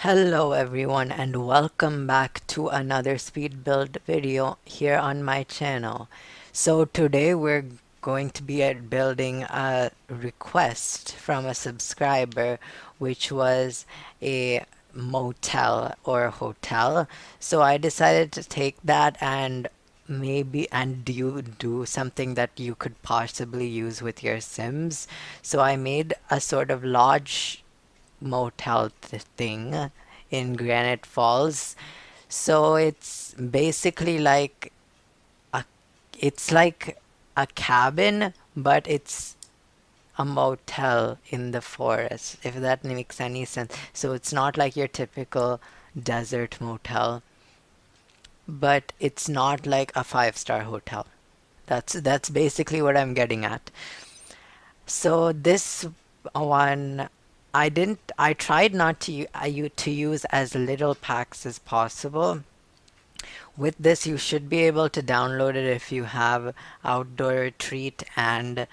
Hello everyone and welcome back to another speed build video here on my channel. So today we're going to be building a request from a subscriber, which was a motel or hotel. So I decided to take that and maybe do something that you could possibly use with your Sims. So I made a sort of lodge motel thing in Granite Falls. So a it's like a cabin, but it's a motel in the forest, if that makes any sense. So it's not like your typical desert motel, but it's not like a five-star hotel. That's basically what I'm getting at. So this one, I tried not to use as little packs as possible. With this, you should be able to download it if you have Outdoor Retreat and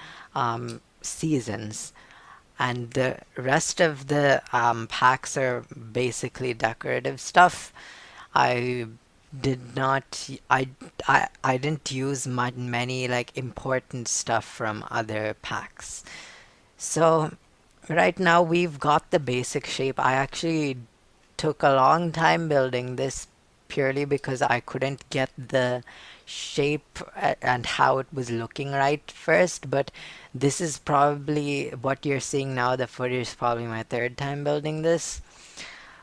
Seasons. And the rest of the packs are basically decorative stuff. I did not I didn't use many like important stuff from other packs. So right now we've got the basic shape. I actually took a long time building this purely because I couldn't get the shape and how it was looking right first, but this is probably what you're seeing now. The footage is probably my third time building this,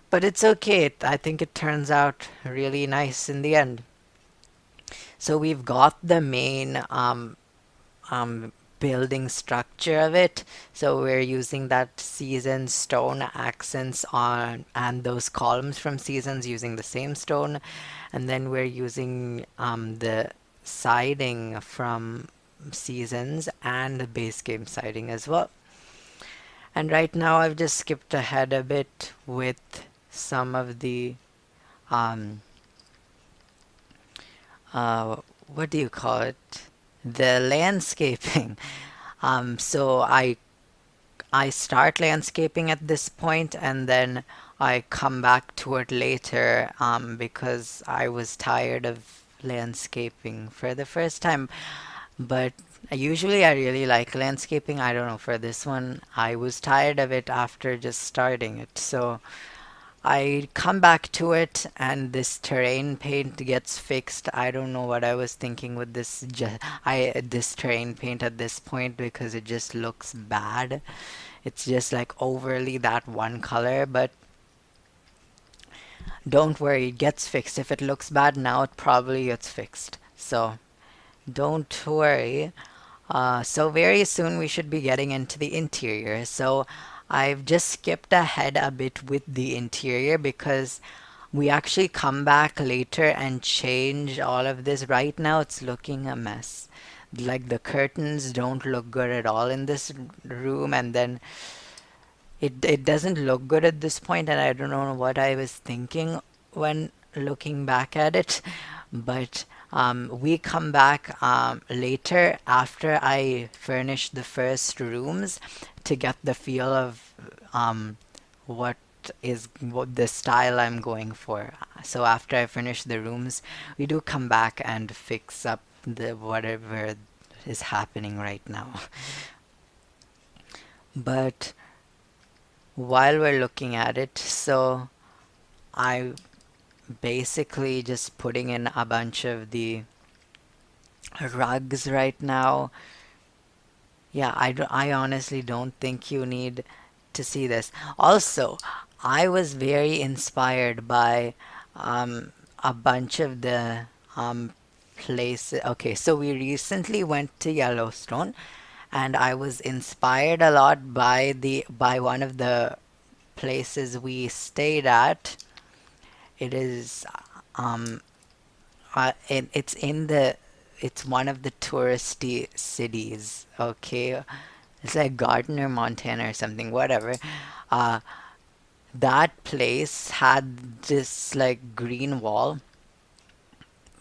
but it's okay. I think it turns out really nice in the end. So we've got the main um, building structure of it. So we're using that season stone accents on and those columns from seasons using the same stone. And then we're using the siding from seasons and the base game siding as well. And right now I've just skipped ahead a bit with some of the um uh what do you call it? The landscaping. So I start landscaping at this point and then I come back to it later because I was tired of landscaping for the first time. But usually I really like landscaping. I don't know, for this one I was tired of it after just starting it. So I come back to it and this terrain paint gets fixed. I don't know what I was thinking with this terrain paint at this point because it just looks bad. It's just like overly that one color, but don't worry, it gets fixed. If it looks bad now, it probably gets fixed. So don't worry. So very soon we should be getting into the interior. So I've just skipped ahead a bit with the interior because we actually come back later and change all of this. Right now it's looking a mess. Like the curtains don't look good at all in this room, and then it doesn't look good at this point, and I don't know what I was thinking when looking back at it. But we come back later after I furnish the first rooms to get the feel of um, what the style I'm going for. So after I finish the rooms, we do come back and fix up the whatever is happening right now. But while we're looking at it, so I basically just putting in a bunch of the rugs right now. Yeah, I honestly don't think you need to see this. Also, I was very inspired by a bunch of the places. Okay, so we recently went to Yellowstone, and I was inspired a lot by one of the places we stayed at. It is it's in the it's one of the touristy cities. Okay, it's like Gardner, Montana or something, whatever. uh that place had this like green wall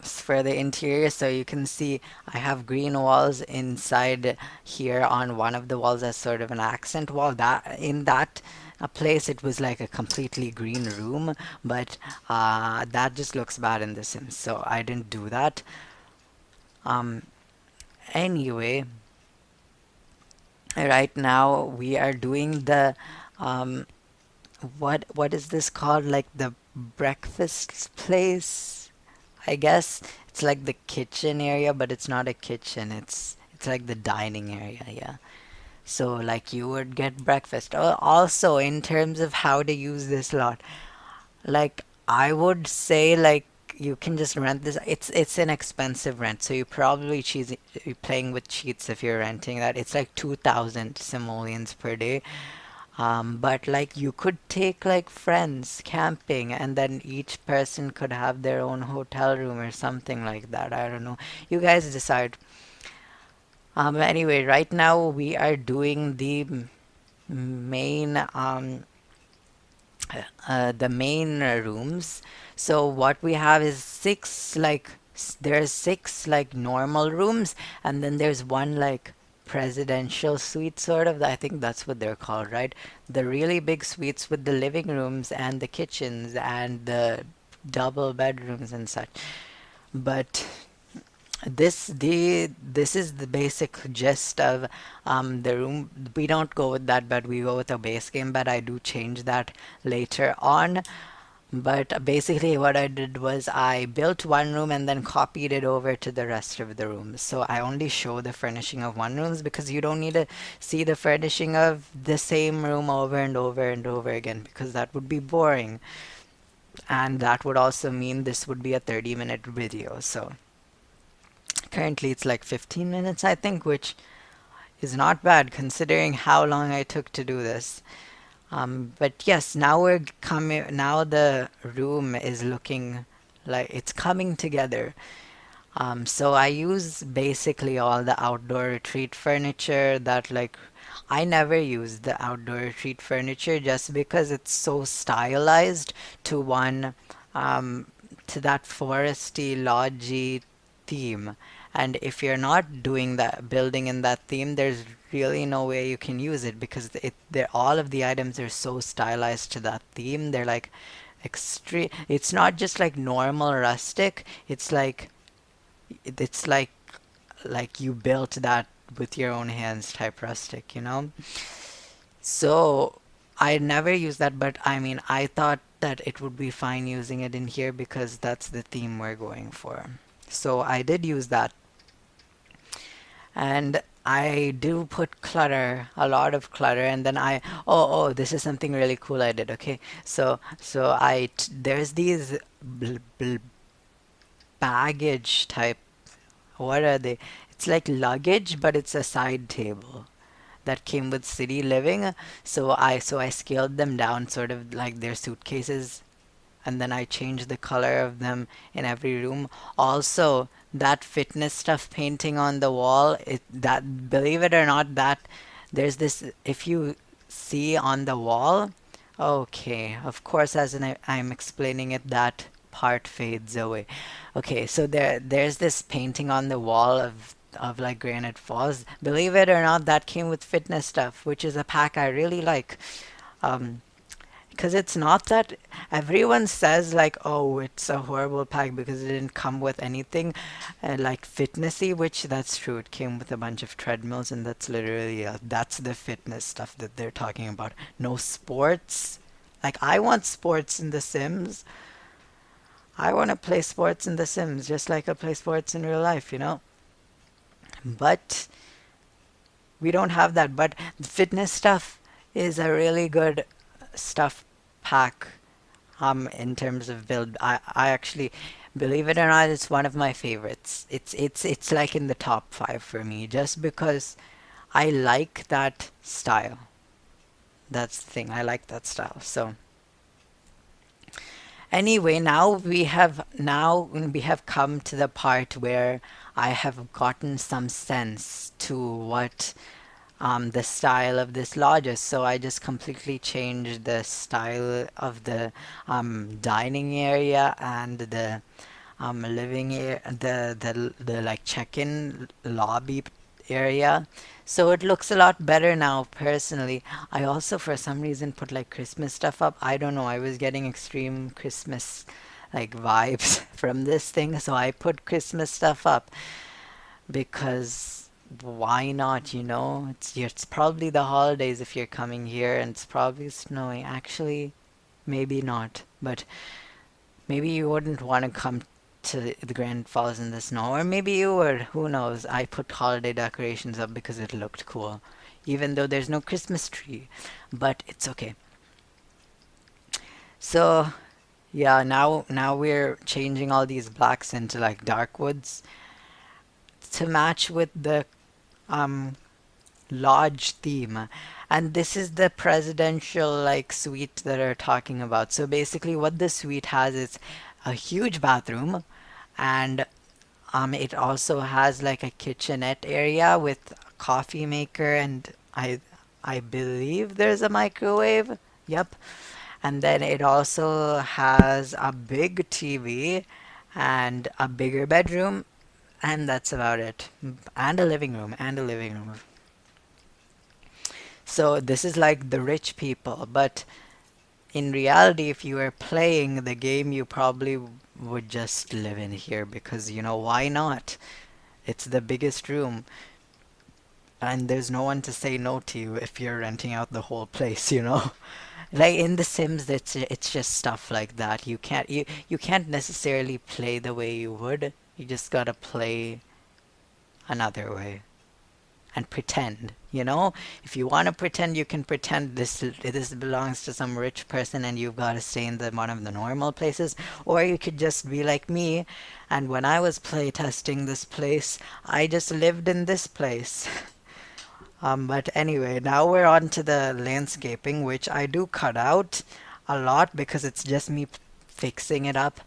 for the interior, so you can see I have green walls inside here on one of the walls as sort of an accent wall. That in that a place. It was like a completely green room, but that just looks bad in The Sims, so I didn't do that. Um, anyway, right now we are doing the um, what is this called? Like the breakfast place, I guess. It's like the kitchen area, but it's not a kitchen. It's like the dining area, yeah. So like you would get breakfast. Also, in terms of how to use this lot, like I would say like you can just rent this. It's an expensive rent, so you probably you're playing with cheats if you're renting that. It's like 2,000 simoleons per day. But like you could take like friends camping, and then each person could have their own hotel room or something like that. I don't know. You guys decide. Anyway, right now we are doing main the main rooms. So what we have is six like there's six like normal rooms, and then there's one like presidential suite sort of. I think that's what they're called, right? The really big suites with the living rooms and the kitchens and the double bedrooms and such. But this is the basic gist of the room. We don't go with that bed, we go with a base game bed. I do change that later on, but basically what I did was I built one room and then copied it over to the rest of the rooms. So I only show the furnishing of one rooms because you don't need to see the furnishing of the same room over and over and over again, because that would be boring, and that would also mean this would be a 30-minute video. So currently it's like 15 minutes, I think, which is not bad considering how long I took to do this. But yes, now we're coming. Now the room is looking like it's coming together. So I use basically all the outdoor retreat furniture that like I never use the outdoor retreat furniture just because it's so stylized to one to that foresty lodgy theme. And if you're not doing that building in that theme, there's really no way you can use it because they're all of the items are so stylized to that theme. They're like extreme. It's not just like normal rustic. It's like you built that with your own hands type rustic, you know? So I never use that, but I mean, I thought that it would be fine using it in here because that's the theme we're going for. So I did use that. And I do put clutter, a lot of clutter, and then this is something really cool I did. Okay, so there's these baggage type. What are they? It's like luggage, but it's a side table that came with city living. So I scaled them down, sort of like their suitcases, and then I changed the color of them in every room. Also, that fitness stuff painting on the wall, it that believe it or not, that there's this if you see on the wall. Okay, of course, I'm explaining it, that part fades away. Okay, so there's this painting on the wall of like Granite Falls. Believe it or not, that came with fitness stuff, which is a pack I really like. Um, because it's not that everyone says like, oh, it's a horrible pack because it didn't come with anything like fitnessy, which that's true. It came with a bunch of treadmills, and that's literally that's the fitness stuff that they're talking about. No sports. Like I want sports in The Sims. I want to play sports in The Sims just like I play sports in real life, you know. But we don't have that. But the fitness stuff is a really good stuff pack in terms of build. I actually, believe it or not, it's one of my favorites. It's like in the top 5 for me just because I like that style. That's the thing. I like that style. So anyway, now we have come to the part where I have gotten some sense to what the style of this lodge is. So I just completely changed the style of the dining area and the living area, the like check-in lobby area. So it looks a lot better now, personally. I also, for some reason, put like Christmas stuff up. I don't know, I was getting extreme Christmas like vibes from this thing, so I put Christmas stuff up because why not, you know? It's probably the holidays if you're coming here and it's probably snowing. Actually, maybe not, but maybe you wouldn't want to come to the Grand Falls in the snow, or maybe you would. Who knows? I put holiday decorations up because it looked cool, even though there's no Christmas tree. But it's okay. So yeah, now we're changing all these blacks into like dark woods to match with the um lodge theme. And this is the presidential like suite that we're talking about. So basically what this suite has is a huge bathroom, and it also has like a kitchenette area with a coffee maker, and I believe there's a microwave. Yep. And then it also has a big TV and a bigger bedroom, and that's about it. And a living room, and a living room. So this is like the rich people, but in reality, if you were playing the game, you probably would just live in here because, you know, why not? It's the biggest room, and there's no one to say no to you if you're renting out the whole place, you know? Like in The Sims, it's just stuff like that. You can't necessarily play the way you would. You just gotta play another way and pretend, you know? If you want to pretend, you can pretend this belongs to some rich person and you've got to stay in the one of the normal places, or you could just be like me. And when I was play testing this place, I just lived in this place. But anyway, now we're on to the landscaping, which I do cut out a lot because it's just me fixing it up.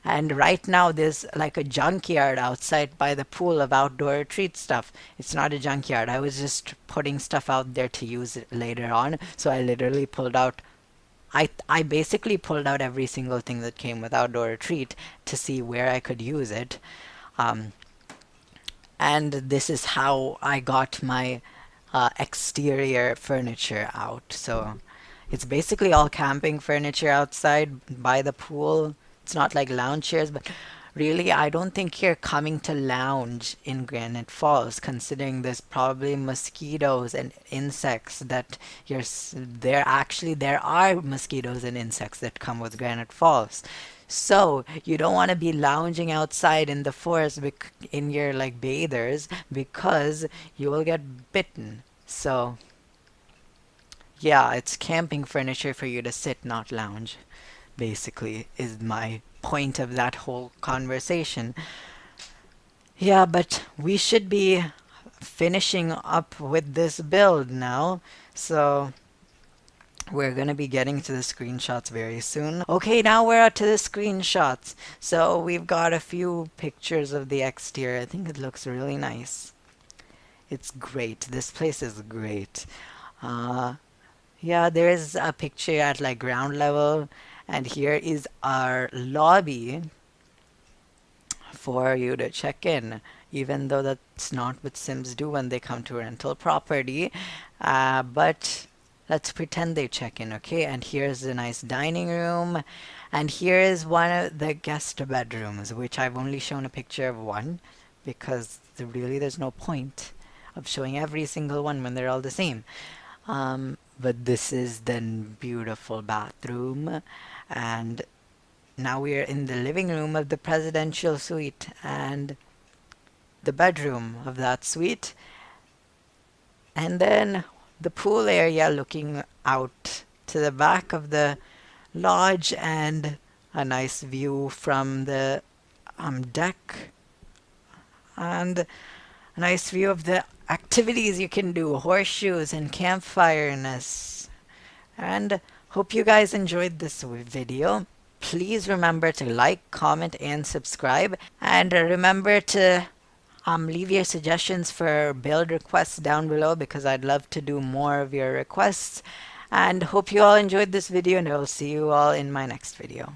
And right now there's like a junkyard outside by the pool of outdoor retreat stuff. It's not a junkyard. I was just putting stuff out there to use it later on. So I literally pulled out I basically pulled out every single thing that came with outdoor retreat to see where I could use it. Um, and this is how I got my exterior furniture out. So it's basically all camping furniture outside by the pool. It's not like lounge chairs, but really, I don't think you're coming to lounge in Granite Falls, considering there's probably mosquitoes and insects that there are mosquitoes and insects that come with Granite Falls. So you don't want to be lounging outside in the forest in your like bathers because you will get bitten. So yeah, it's camping furniture for you to sit, not lounge, basically, is my point of that whole conversation. Yeah, but we should be finishing up with this build now. So we're gonna be getting to the screenshots very soon. Okay, now we're up to the screenshots. So we've got a few pictures of the exterior. I think it looks really nice. It's great. This place is great. Uh, yeah, there is a picture at like ground level, and here is our lobby for you to check in, even though that's not what Sims do when they come to a rental property. But let's pretend they check in, okay? And here's a nice dining room, and here is one of the guest bedrooms, which I've only shown a picture of one because really there's no point of showing every single one when they're all the same. But this is the beautiful bathroom, and now we are in the living room of the presidential suite and the bedroom of that suite, and then the pool area looking out to the back of the lodge, and a nice view from the deck, and a nice view of the activities you can do, horseshoes and campfireness. And hope you guys enjoyed this video. Please remember to like, comment, and subscribe. And remember to leave your suggestions for build requests down below because I'd love to do more of your requests. And hope you all enjoyed this video, and I will see you all in my next video.